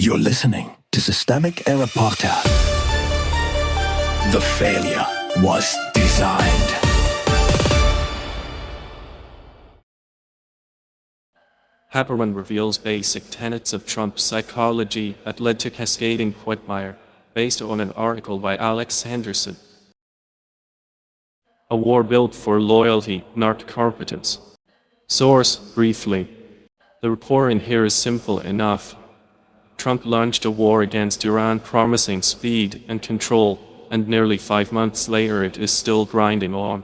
You're listening to Systemic Error Podcast. The failure was designed. Haberman reveals basic tenets of Trump's psychology that led to cascading quagmire, based on an article by Alex Henderson. A war built for loyalty, not competence. Source, briefly. The report in here is simple enough. Trump launched a war against Iran promising speed and control, and nearly 5 months later it is still grinding on.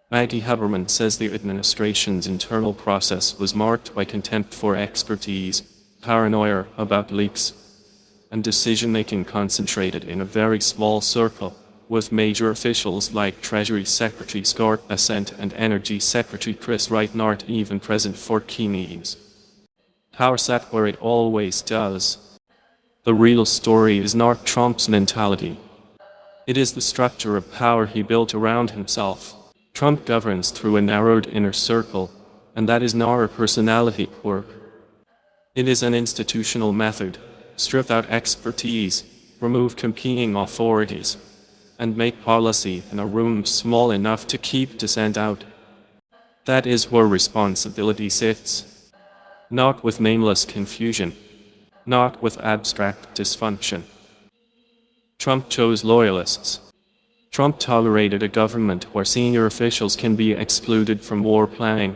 Maggie Haberman says the administration's internal process was marked by contempt for expertise, paranoia about leaks, and decision-making concentrated in a very small circle, with major officials like Treasury Secretary Scott Bessent and Energy Secretary Wright not even present for key meetings. Power sat where it always does. The real story is not Trump's mentality. It is the structure of power he built around himself. Trump governs through a narrowed inner circle, and that is not a personality quirk. It is an institutional method. Strip out expertise, remove competing authorities, and make policy in a room small enough to keep dissent out. That is where responsibility sits. Not with nameless confusion. Not with abstract dysfunction. Trump chose loyalists. Trump tolerated a government where senior officials can be excluded from war planning.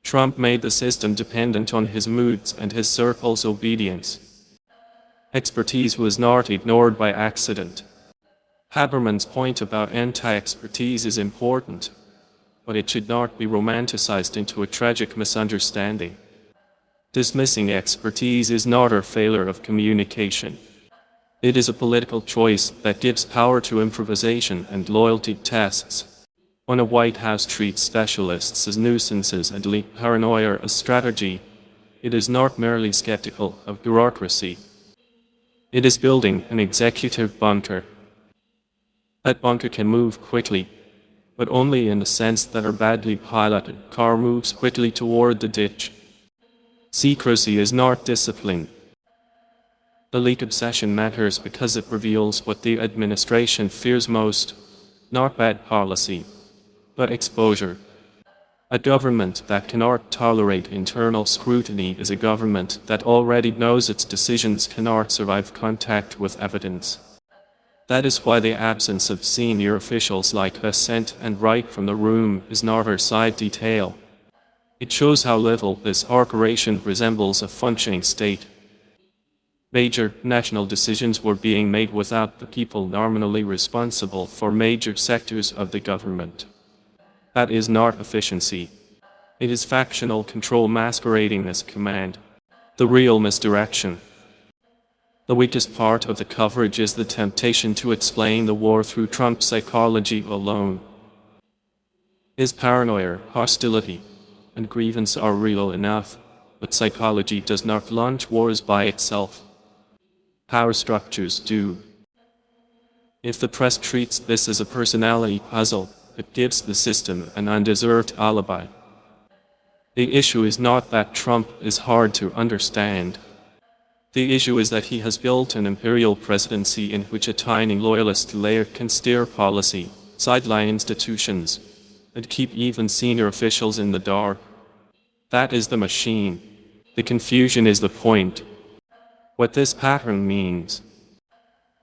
Trump made the system dependent on his moods and his circle's obedience. Expertise was not ignored by accident. Haberman's point about anti-expertise is important, but it should not be romanticized into a tragic misunderstanding. Dismissing expertise is not a failure of communication. It is a political choice that gives power to improvisation and loyalty tests. When a White House treats specialists as nuisances and elite paranoia as strategy, it is not merely skeptical of bureaucracy. It is building an executive bunker. That bunker can move quickly, but only in the sense that a badly piloted car moves quickly toward the ditch. Secrecy is not discipline. The leak obsession matters because it reveals what the administration fears most, not bad policy, but exposure. A government that cannot tolerate internal scrutiny is a government that already knows its decisions cannot survive contact with evidence. That is why the absence of senior officials like Bessent and Wright from the room is not a side detail. It shows how little this corporation resembles a functioning state. Major national decisions were being made without the people nominally responsible for major sectors of the government. That is not efficiency. It is factional control masquerading as command. The real misdirection. The weakest part of the coverage is the temptation to explain the war through Trump's psychology alone. His paranoia, hostility, and grievance are real enough, but psychology does not launch wars by itself. Power structures do. If the press treats this as a personality puzzle, it gives the system an undeserved alibi. The issue is not that Trump is hard to understand. The issue is that he has built an imperial presidency in which a tiny loyalist layer can steer policy, sideline institutions, and keep even senior officials in the dark. That is the machine. The confusion is the point. What this pattern means.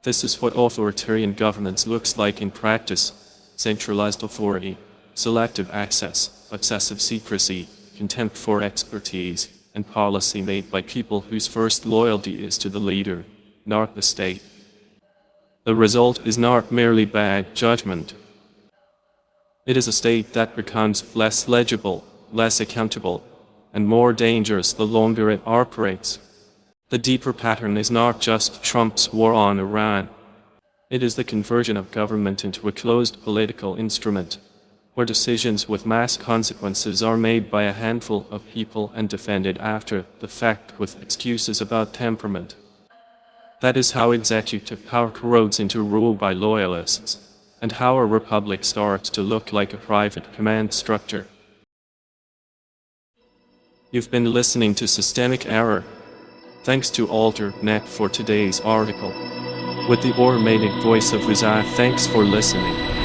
This is what authoritarian governance looks like in practice: centralized authority, selective access, excessive secrecy, contempt for expertise, and policy made by people whose first loyalty is to the leader, not the state. The result is not merely bad judgment. It is a state that becomes less legible, less accountable, and more dangerous the longer it operates. The deeper pattern is not just Trump's war on Iran. It is the conversion of government into a closed political instrument, where decisions with mass consequences are made by a handful of people and defended after the fact with excuses about temperament. That is how executive power corrodes into rule by loyalists, and how a republic starts to look like a private command structure. You've been listening to Systemic Error. Thanks to alternate for today's article. With the automated voice of Rizal, thanks for listening.